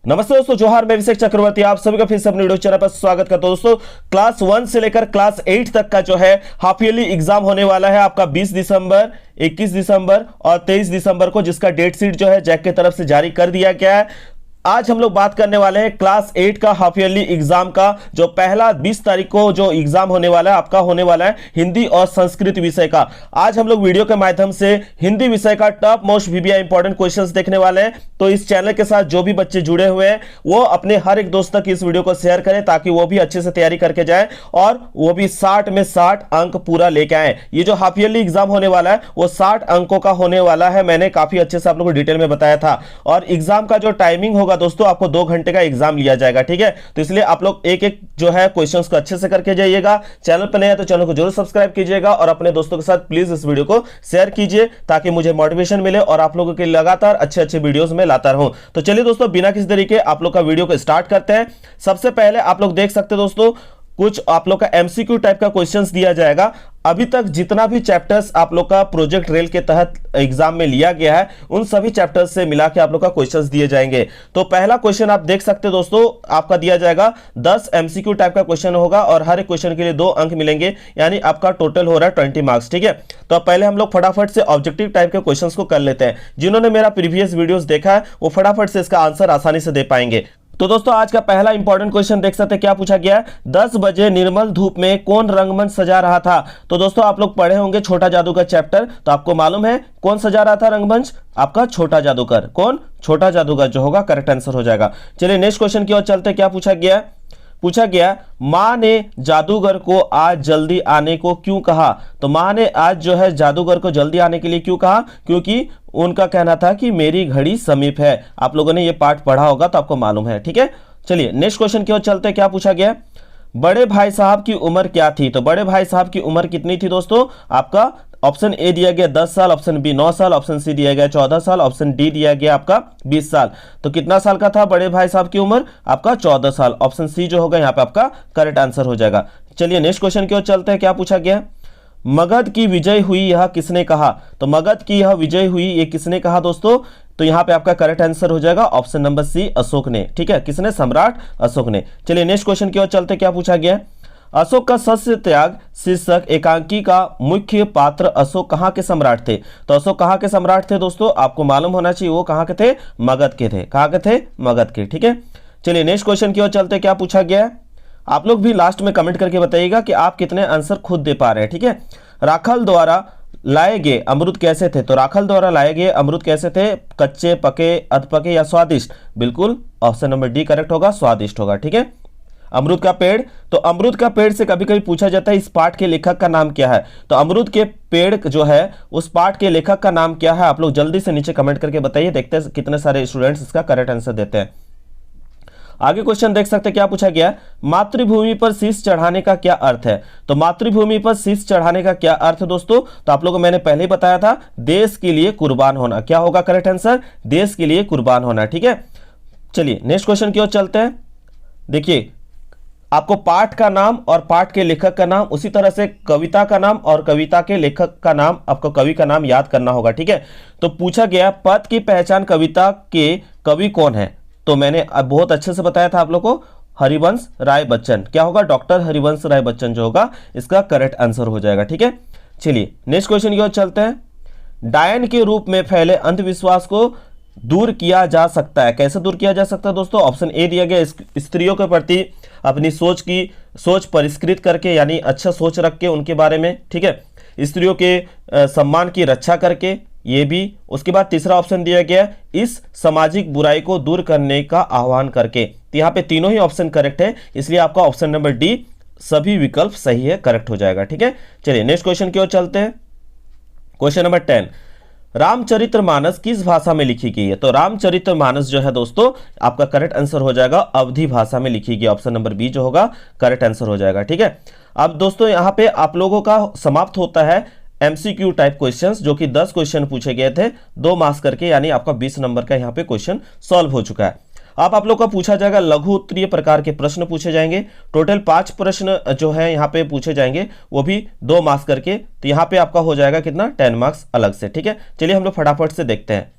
नमस्ते दोस्तों, जोहार। मैं अभिषेक चक्रवर्ती आप सभी का फिर से अपने वीडियो चैनल पर स्वागत करता हूं। दोस्तों, क्लास 1 से लेकर क्लास 8 तक का जो है हाफ ईयरली एग्जाम होने वाला है आपका 20 दिसंबर, 21 दिसंबर और 23 दिसंबर को, जिसका डेट शीट जो है जैक की तरफ से जारी कर दिया गया है। आज हम लोग बात करने वाले हैं क्लास 8 का हाफ ईयरली एग्जाम का, जो पहला 20 तारीख को जो एग्जाम होने वाला है आपका, होने वाला है हिंदी और संस्कृत विषय का। आज हम लोग वीडियो के माध्यम से हिंदी विषय का top most VVI important questions देखने वाले हैं। तो इस चैनल के साथ जो भी बच्चे जुड़े हुए हैं वो अपने हर एक दोस्त तक इस वीडियो को शेयर करें, ताकि वो भी अच्छे से तैयारी करके जाए और वो भी 60 में 60 अंक पूरा लेके आए। ये जो हाफ ईयरली एग्जाम होने वाला है वो 60 अंकों का होने वाला है। मैंने काफी अच्छे से आप लोगों को डिटेल में बताया था। और एग्जाम का जो टाइमिंग होगा दोस्तों, आपको 2 घंटे का एग्जाम लिया जाएगा, ठीक है। तो इसलिए आप लोग एक एक जो है क्वेश्चंस को अच्छे से करके जाइएगा। चैनल पर नए हैं तो चैनल को जरूर सब्सक्राइब कीजिएगा और अपने दोस्तों के साथ प्लीज इस वीडियो को शेयर कीजिए, ताकि मुझे मोटिवेशन मिले और आप लोगों के लगातार अच्छे अच्छे वीडियोस में लाता रहूं। तो चलिए दोस्तों, बिना किसी तरीके आप लोग का वीडियो को स्टार्ट करते हैं। सबसे पहले आप लोग देख सकते हैं दोस्तों, कुछ आप लोग का एमसीक्यू टाइप का क्वेश्चंस दिया जाएगा। अभी तक जितना भी चैप्टर्स आप लोग का प्रोजेक्ट रेल के तहत एग्जाम में लिया गया है, उन सभी चैप्टर्स से मिला के आप लोग का क्वेश्चंस दिए जाएंगे। तो पहला क्वेश्चन आप देख सकते हैं दोस्तों, आपका दिया जाएगा 10 एमसीक्यू टाइप का क्वेश्चन होगा और हर एक क्वेश्चन के लिए 2 अंक मिलेंगे, यानी आपका टोटल हो रहा है 20 मार्क्स, ठीक है। तो पहले हम लोग फटाफट से ऑब्जेक्टिव टाइप के क्वेश्चंस को कर लेते हैं। जिन्होंने मेरा प्रीवियस वीडियोस देखा है वो फटाफट से इसका आंसर आसानी से दे पाएंगे। तो दोस्तों, आज का पहला इंपॉर्टेंट क्वेश्चन देख सकते हैं, क्या पूछा गया है। 10 बजे निर्मल धूप में कौन रंगमंच सजा रहा था। तो दोस्तों, आप लोग पढ़े होंगे छोटा जादूगर चैप्टर, तो आपको मालूम है कौन सजा रहा था रंगमंच, आपका छोटा जादूगर। कौन? छोटा जादूगर जो होगा करेक्ट आंसर हो जाएगा। चलिए नेक्स्ट क्वेश्चन की ओर चलते हैं। क्या पूछा गया? पूछा गया, मां ने जादूगर को आज जल्दी आने को क्यों कहा। तो मां ने आज जो है जादूगर को जल्दी आने के लिए क्यों कहा? क्योंकि उनका कहना था कि मेरी घड़ी समीप है। आप लोगों ने ये पाठ पढ़ा होगा तो आपको मालूम है, ठीक है। चलिए नेक्स्ट क्वेश्चन की ओर चलते हैं। क्या पूछा गया? बड़े भाई साहब की उम्र क्या थी। तो बड़े भाई साहब की उम्र कितनी थी दोस्तों? आपका ऑप्शन ए दिया गया 10 साल, ऑप्शन बी 9 साल, ऑप्शन सी दिया गया 14 साल, ऑप्शन डी दिया गया आपका 20 साल। तो कितना साल का था बड़े भाई साहब की उम्र? आपका 14 साल। ऑप्शन सी जो होगा यहाँ पे आपका करेक्ट आंसर हो जाएगा। चलिए नेक्स्ट क्वेश्चन की ओर चलते हैं। क्या पूछा गया? मगध की विजय हुई यह किसने कहा। तो मगध की यह विजय हुई ये किसने कहा दोस्तों? तो यहाँ पे आपका करेक्ट आंसर हो जाएगा ऑप्शन नंबर सी, अशोक ने, ठीक है। किसने? सम्राट अशोक ने। चलिए नेक्स्ट क्वेश्चन की ओर चलते हैं। क्या पूछा गया? अशोक का सत्य त्याग शीर्षक एकांकी का मुख्य पात्र अशोक कहाँ के सम्राट थे। तो अशोक कहाँ के सम्राट थे दोस्तों? आपको मालूम होना चाहिए वो कहाँ के थे, मगध के थे। कहाँ के थे? मगध के, ठीक है। चलिए नेक्स्ट क्वेश्चन की ओर चलते। क्या पूछा गया? आप लोग भी लास्ट में कमेंट करके बताइएगा कि आप कितने आंसर खुद दे पा रहे हैं, ठीक है। राखल द्वारा लाए गए अमरुद कैसे थे। तो राखल द्वारा लाए गए अमरुद कैसे थे? कच्चे, पके, अधपके या स्वादिष्ट। बिल्कुल ऑप्शन नंबर डी करेक्ट होगा, स्वादिष्ट होगा, ठीक है। अमरूद का पेड़, तो अमरूद का पेड़ से कभी कभी पूछा जाता है इस पाठ के लेखक का नाम क्या है। तो अमरूद के पेड़ जो है उस पाठ के लेखक का नाम क्या है? आप लोग जल्दी से नीचे कमेंट करके बताइए, देखते हैं कितने सारे स्टूडेंट्स इसका करेक्ट आंसर देते हैं। आगे क्वेश्चन देख सकते हैं। क्या पूछा गया? मातृभूमि पर शीश चढ़ाने का क्या अर्थ है। तो मातृभूमि पर शीश चढ़ाने का क्या अर्थ है दोस्तों? तो आप लोगों को मैंने पहले ही बताया था, देश के लिए कुर्बान होना। क्या होगा करेक्ट आंसर? देश के लिए कुर्बान होना, ठीक है। चलिए नेक्स्ट क्वेश्चन की ओर चलते हैं। देखिए, आपको पाठ का नाम और पाठ के लेखक का नाम, उसी तरह से कविता का नाम और कविता के लेखक का नाम, आपको कवि का नाम याद करना होगा, ठीक है। तो पूछा गया पद की पहचान कविता के कवि कौन है। तो मैंने बहुत अच्छे से बताया था आप लोग को, हरिवंश राय बच्चन। क्या होगा? डॉक्टर हरिवंश राय बच्चन जो होगा इसका करेक्ट आंसर हो जाएगा, ठीक है। चलिए नेक्स्ट क्वेश्चन की ओर चलते हैं। डायन के रूप में फैले अंधविश्वास को दूर किया जा सकता है। कैसे दूर किया जा सकता है दोस्तों? ऑप्शन ए दिया गया स्त्रियों के प्रति अपनी सोच परिष्कृत करके, यानी अच्छा सोच रख के उनके बारे में, ठीक है। स्त्रियों के सम्मान की रक्षा करके, ये भी। उसके बाद तीसरा ऑप्शन दिया गया इस सामाजिक बुराई को दूर करने का आह्वान करके। तो यहाँ पे तीनों ही ऑप्शन करेक्ट है, इसलिए आपका ऑप्शन नंबर डी सभी विकल्प सही है, करेक्ट हो जाएगा, ठीक है। चलिए नेक्स्ट क्वेश्चन की ओर चलते हैं। क्वेश्चन नंबर 10, रामचरितमानस किस भाषा में लिखी गई है। तो रामचरितमानस जो है दोस्तों आपका करेक्ट आंसर हो जाएगा अवधी भाषा में लिखी गई। ऑप्शन नंबर बी जो होगा करेक्ट आंसर हो जाएगा, ठीक है। अब दोस्तों यहाँ पे आप लोगों का समाप्त होता है एमसीक्यू टाइप क्वेश्चंस, जो कि 10 क्वेश्चन पूछे गए थे 2 मार्क्स करके, यानी आपका 20 नंबर का यहाँ पे क्वेश्चन सॉल्व हो चुका है। अब आप लोग का पूछा जाएगा लघु उत्तरीय प्रकार के प्रश्न पूछे जाएंगे। टोटल 5 प्रश्न जो है यहाँ पे पूछे जाएंगे, वो भी 2 मार्क्स करके। तो यहाँ पे आपका हो जाएगा कितना? 10 मार्क्स अलग से, ठीक है। चलिए हम लोग फटाफट से देखते हैं।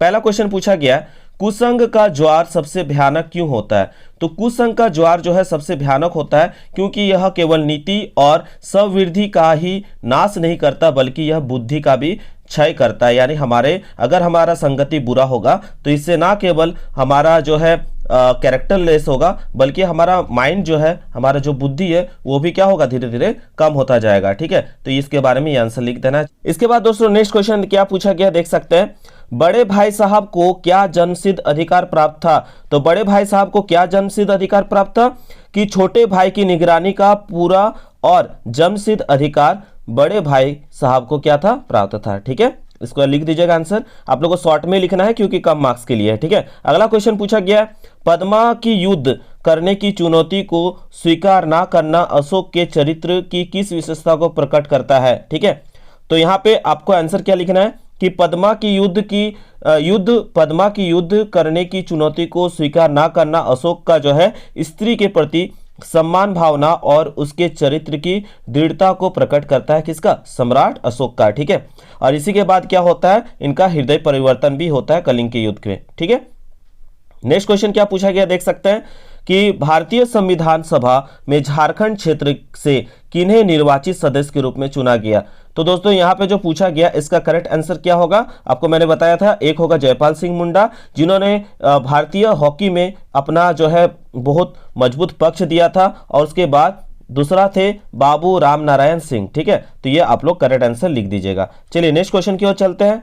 पहला क्वेश्चन पूछा गया, कुसंग का ज्वार सबसे भयानक क्यों होता है? तो कुसंग का ज्वार जो है सबसे भयानक होता है क्योंकि यह केवल नीति और स्ववृद्धि का ही नाश नहीं करता बल्कि यह बुद्धि का भी क्षय करता है। यानी अगर हमारा संगति बुरा होगा तो इससे ना केवल हमारा जो है कैरेक्टर लेस होगा बल्कि हमारा माइंड जो है, हमारा जो बुद्धि है वो भी क्या होगा, धीरे धीरे कम होता जाएगा। ठीक है, तो इसके बारे में ये आंसर लिख देना है। इसके बाद दोस्तों नेक्स्ट क्वेश्चन क्या पूछा गया देख सकते हैं। बड़े भाई साहब को क्या जन्मसिद्ध अधिकार प्राप्त था? तो बड़े भाई साहब को क्या जन्मसिद्ध अधिकार प्राप्त था कि छोटे भाई की निगरानी का पूरा और जन्मसिद्ध अधिकार बड़े भाई साहब को क्या था, प्राप्त था। ठीक है, इसको लिख दीजिएगा आंसर। आप लोगों को शॉर्ट में लिखना है क्योंकि कम मार्क्स के लिए है। ठीक है, अगला क्वेश्चन पूछा गया, पद्मा की युद्ध करने की चुनौती को स्वीकार ना करना अशोक के चरित्र की किस विशेषता को प्रकट करता है? ठीक है, तो यहाँ पे आपको आंसर क्या लिखना है कि पद्मा की युद्ध करने की चुनौती को स्वीकार ना करना अशोक का जो है स्त्री के प्रति सम्मान भावना और उसके चरित्र की दृढ़ता को प्रकट करता है। किसका? सम्राट अशोक का। ठीक है, और इसी के बाद क्या होता है, इनका हृदय परिवर्तन भी होता है कलिंग के युद्ध में। ठीक है, नेक्स्ट क्वेश्चन क्या पूछा गया देख सकते हैं कि भारतीय संविधान सभा में झारखंड क्षेत्र से किन्हें निर्वाचित सदस्य के रूप में चुना गया? तो दोस्तों यहाँ पे जो पूछा गया इसका करेक्ट आंसर क्या होगा, आपको मैंने बताया था। एक होगा जयपाल सिंह मुंडा, जिन्होंने भारतीय हॉकी में अपना जो है बहुत मजबूत पक्ष दिया था, और उसके बाद दूसरा थे बाबू राम नारायण सिंह। ठीक है, तो ये आप लोग करेक्ट आंसर लिख दीजिएगा। चलिए नेक्स्ट क्वेश्चन की ओर चलते हैं।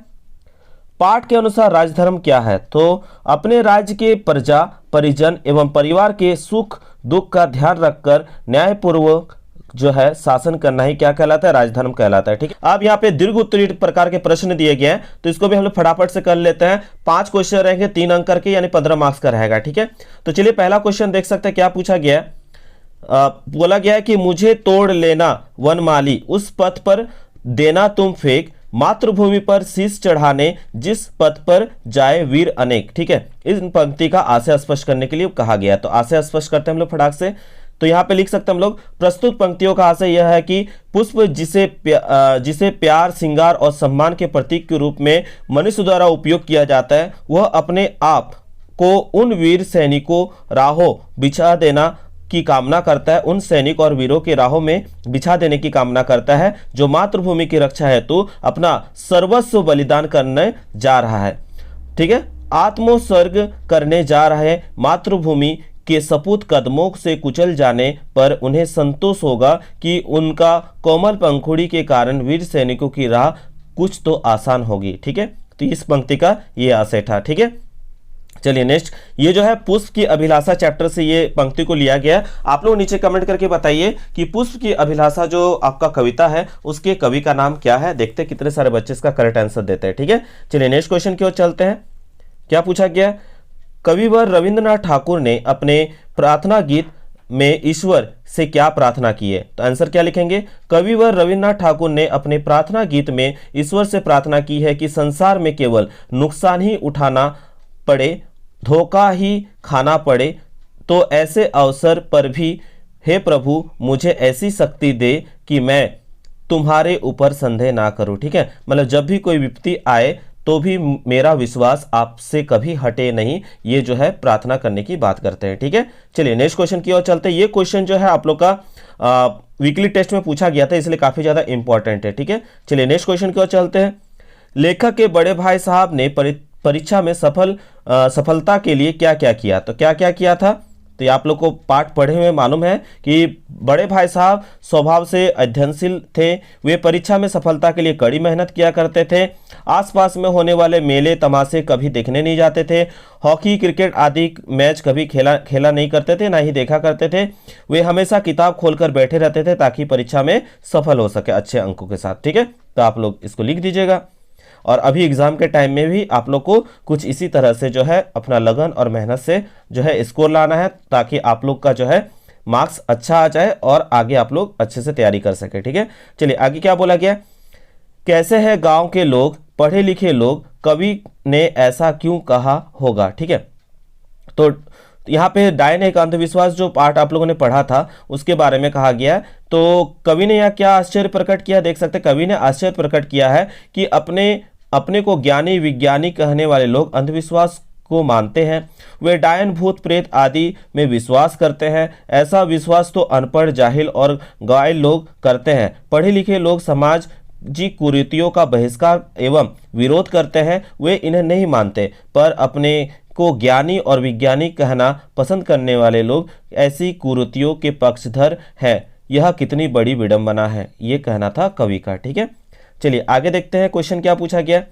पाठ के अनुसार राजधर्म क्या है? तो अपने राज्य के प्रजा परिजन एवं परिवार के सुख दुख का ध्यान रखकर न्यायपूर्वक जो है शासन करना ही क्या कहलाता है, राजधर्म कहलाता है। ठीक है, अब यहाँ पे दीर्घ उत्तरीय प्रकार के प्रश्न दिए गए हैं, तो इसको भी हम लोग फटाफट से कर लेते हैं। 5 क्वेश्चन रहेंगे, 3 अंक करके, यानी 15 मार्क्स का रहेगा। ठीक है, तो चलिए पहला क्वेश्चन देख सकते हैं क्या पूछा गया है। बोला गया है कि मुझे तोड़ लेना वनमाली, उस पथ पर देना तुम फेंक, मातृभूमि पर शीश चढ़ाने जिस पथ पर जाए वीर अनेक। ठीक है, इस पंक्ति का आशय स्पष्ट करने के लिए कहा गया है, तो आशय स्पष्ट करते हैं हम लोग फटाक से। तो यहाँ पे लिख सकते हैं हम लोग, प्रस्तुत पंक्तियों का आशय यह है कि पुष्प जिसे प्यार श्रृंगार और सम्मान के प्रतीक के रूप में मनुष्य द्वारा उपयोग किया जाता है, वह अपने आप को उन वीर सैनिकों राहों बिछा देना की कामना करता है, उन सैनिक और वीरों के राहों में बिछा देने की कामना करता है जो मातृभूमि की रक्षा हेतु अपना सर्वस्व बलिदान करने जा रहा है। ठीक है, आत्मोत्सर्ग करने जा रहे मातृभूमि के सपूत कदमों से कुचल जाने पर उन्हें संतोष होगा कि उनका कोमल पंखुड़ी के कारण वीर सैनिकों की राह कुछ तो आसान होगी। ठीक है, तो इस पंक्ति का ये आशय था। ठीक है, चलिए नेक्स्ट, ये जो है पुष्प की अभिलाषा चैप्टर से ये पंक्ति को लिया गया। आप लोग नीचे कमेंट करके बताइए कि पुष्प की अभिलाषा जो आपका कविता है उसके कवि का नाम क्या है। देखते हैं कितने सारे बच्चे इसका करेक्ट आंसर देते हैं। ठीक है, चलिए नेक्स्ट क्वेश्चन की ओर चलते हैं। क्या पूछा गया, कविवर रविंद्रनाथ ठाकुर ने अपने प्रार्थना गीत में ईश्वर से क्या प्रार्थना की है? तो आंसर क्या लिखेंगे, कविवर रविंद्रनाथ ठाकुर ने अपने प्रार्थना गीत में ईश्वर से प्रार्थना की है कि संसार में केवल नुकसान ही उठाना पड़े, धोखा ही खाना पड़े, तो ऐसे अवसर पर भी हे प्रभु मुझे ऐसी शक्ति दे कि मैं तुम्हारे ऊपर संदेह ना करूं। ठीक है, मतलब जब भी कोई विपत्ति आए तो भी मेरा विश्वास आपसे कभी हटे नहीं, ये जो है प्रार्थना करने की बात करते हैं। ठीक है, चलिए नेक्स्ट क्वेश्चन की ओर चलते हैं। ये क्वेश्चन जो है आप लोग का वीकली टेस्ट में पूछा गया था, इसलिए काफी ज्यादा इंपॉर्टेंट है। ठीक है, चलिए नेक्स्ट क्वेश्चन की ओर चलते हैं। लेखक के बड़े भाई साहब ने परीक्षा में सफलता के लिए क्या क्या किया? तो क्या क्या किया था, तो ये आप लोग को पाठ पढ़े हुए मालूम है कि बड़े भाई साहब स्वभाव से अध्ययनशील थे, वे परीक्षा में सफलता के लिए कड़ी मेहनत किया करते थे, आसपास में होने वाले मेले तमाशे कभी देखने नहीं जाते थे, हॉकी क्रिकेट आदि मैच कभी खेला नहीं करते थे, ना ही देखा करते थे, वे हमेशा किताब खोलकर बैठे रहते थे ताकि परीक्षा में सफल हो सके अच्छे अंकों के साथ। ठीक है, तो आप लोग इसको लिख दीजिएगा। और अभी एग्जाम के टाइम में भी आप लोग को कुछ इसी तरह से जो है अपना लगन और मेहनत से जो है स्कोर लाना है, ताकि आप लोग का जो है मार्क्स अच्छा आ जाए और आगे आप लोग अच्छे से तैयारी कर सके। ठीक है, चलिए आगे क्या बोला गया, कैसे है गांव के लोग, पढ़े लिखे लोग, कवि ने ऐसा क्यों कहा होगा? ठीक है, तो यहाँ पे डायन एक अंधविश्वास जो पाठ आप लोगों ने पढ़ा था उसके बारे में कहा गया है। तो कवि ने यहाँ क्या आश्चर्य प्रकट किया, देख सकते हैं कवि ने आश्चर्य प्रकट किया है कि अपने को ज्ञानी विज्ञानी कहने वाले लोग अंधविश्वास को मानते हैं। वे डायन, भूत, प्रेत आदि में विश्वास करते हैं। ऐसा विश्वास तो अनपढ़, जाहिल और घायल लोग करते हैं। पढ़े लिखे लोग समाज जी कुरीतियों का बहिष्कार एवं विरोध करते हैं। वे इन्हें नहीं मानते, पर अपने को ज्ञानी और वैज्ञानिक कहना पसंद करने वाले लोग ऐसी कुरीतियों के पक्षधर हैं। यह कितनी बड़ी विडंबना है, ये कहना था कवि का। ठीक है, चलिए आगे देखते हैं क्वेश्चन क्या पूछा गया।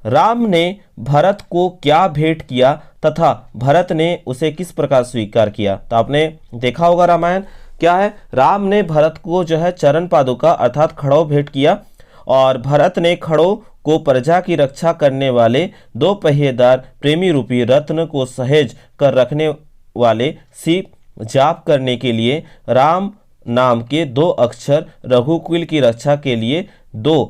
राम ने भरत को क्या भेंट किया तथा भरत ने उसे किस प्रकार स्वीकार किया। तो आपने देखा होगा रामायण क्या है, राम ने भरत को जो है चरण पादुका अर्थात खड़ो भेंट किया और भरत ने खड़ो को प्रजा की रक्षा करने वाले दो पहिएदार प्रेमी रूपी रत्न को सहेज कर रखने वाले सी जाप करने के लिए राम नाम के दो अक्षर रघुकुल की रक्षा के लिए दो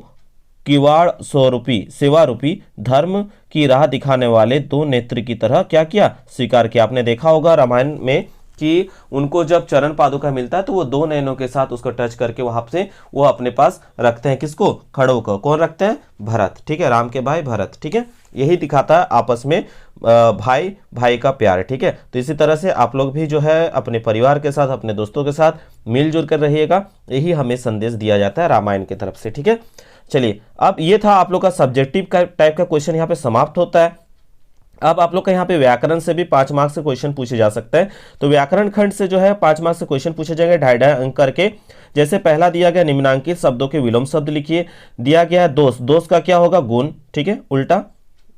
किवाड़ सेवा रूपी धर्म की राह दिखाने वाले दो नेत्र की तरह क्या किया, स्वीकार किया। आपने देखा होगा रामायण में कि उनको जब चरण पादुका मिलता है तो वो दो नयनों के साथ उसको टच करके वहां से वो अपने पास रखते हैं। किसको, खड़ो को। कौन रखते हैं, भरत। ठीक है, राम के भाई भरत। ठीक है, यही दिखाता है आपस में भाई भाई का प्यार। ठीक है, तो इसी तरह से आप लोग भी जो है अपने परिवार के साथ, अपने दोस्तों के साथ मिलजुल कर रहिएगा, यही हमें संदेश दिया जाता है रामायण की तरफ से। ठीक है, चलिए अब ये था आप लोग का सब्जेक्टिव का टाइप का क्वेश्चन यहाँ पे समाप्त होता है। अब आप लोग का यहाँ पे व्याकरण से भी 5 मार्क्स से क्वेश्चन पूछे जा सकते हैं। तो व्याकरण खंड से जो है 5 मार्क्स से क्वेश्चन पूछे जाएंगे 2.5 अंक करके। जैसे पहला दिया गया निम्नांकित शब्दों के विलोम शब्द लिखिए। दिया गया है दोष, दोष का क्या होगा, गुण। ठीक है, उल्टा,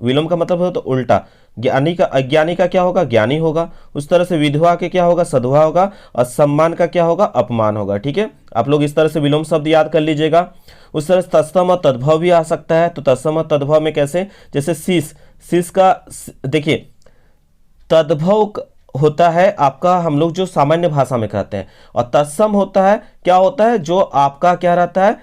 विलोम का मतलब हो तो उल्टा। ज्ञानी का, अज्ञानी का क्या होगा, ज्ञानी होगा। उस तरह से विधवा के क्या होगा, सधवा होगा। और सम्मान का क्या होगा, अपमान होगा। ठीक है, आप लोग इस तरह से विलोम शब्द याद कर लीजिएगा। उस तरह से तत्सम और तद्भव भी आ सकता है। तो तत्सम और तद्भव में कैसे, जैसे शीश, शीश का देखिए तद्भव होता है आपका, हम लोग जो सामान्य भाषा में कहते हैं, और तत्सम होता है क्या होता है, जो आपका क्या रहता है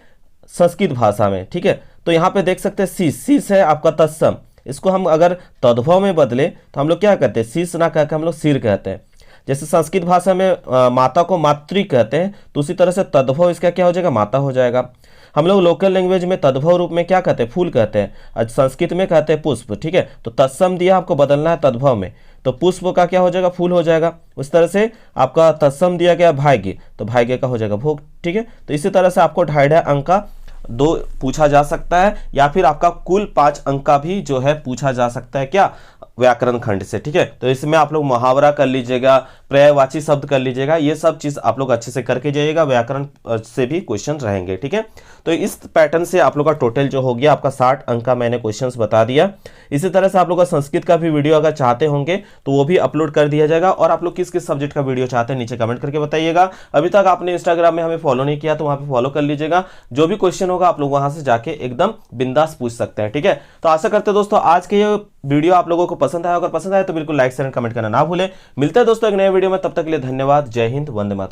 संस्कृत भाषा में। ठीक है, तो यहाँ पे देख सकते हैं शीश, शीश है आपका तत्सम। इसको हम अगर तद्भव में बदले तो हम लोग क्या कहते हैं, शीश ना कहकर हम लोग सिर कहते हैं। जैसे संस्कृत भाषा में माता को मातृ कहते हैं, तो उसी तरह से तद्भव इसका क्या हो जाएगा, माता हो जाएगा। हम लोग लोकल लैंग्वेज में तद्भव रूप में क्या कहते हैं, फूल कहते हैं। आज संस्कृत में कहते हैं पुष्प। ठीक है, तो तत्सम दिया आपको बदलना है तद्भव में, तो पुष्प का क्या हो जाएगा, फूल हो जाएगा। उस तरह से आपका तत्सम दिया गया भाग्य, तो भाग्य का हो जाएगा भोग। ठीक है, तो इसी तरह से आपको 2.5 अंक का 2 पूछा जा सकता है, या फिर आपका कुल 5 अंक का भी जो है पूछा जा सकता है क्या, व्याकरण खंड से। ठीक है, तो इसमें आप लोग मुहावरा कर लीजिएगा, पर्यायवाची शब्द कर लीजिएगा, ये सब चीज आप लोग अच्छे से करके जाइएगा। व्याकरण से भी क्वेश्चन रहेंगे। ठीक है, तो इस पैटर्न से आप लोग का टोटल जो हो गया आपका 60 अंक का मैंने क्वेश्चंस बता दिया। इसी तरह से आप लोग का संस्कृत का भी वीडियो अगर चाहते होंगे तो वो भी अपलोड कर दिया जाएगा। और आप लोग किस किस सब्जेक्ट का वीडियो चाहते हैं नीचे कमेंट करके बताइएगा। अभी तक आपने इंस्टाग्राम में हमें फॉलो नहीं किया तो वहां पे फॉलो कर लीजिएगा। जो भी क्वेश्चन होगा आप लोग वहां से जाके एकदम बिंदास पूछ सकते हैं। ठीक है, तो आशा करते हैं दोस्तों आज के ये वीडियो आप लोगों को पसंद आया। अगर पसंद आया तो बिल्कुल लाइक शेयर कमेंट करना ना भूलें। मिलते हैं दोस्तों एक नए वीडियो में, तब तक के लिए धन्यवाद। जय हिंद, वंदे मातरम।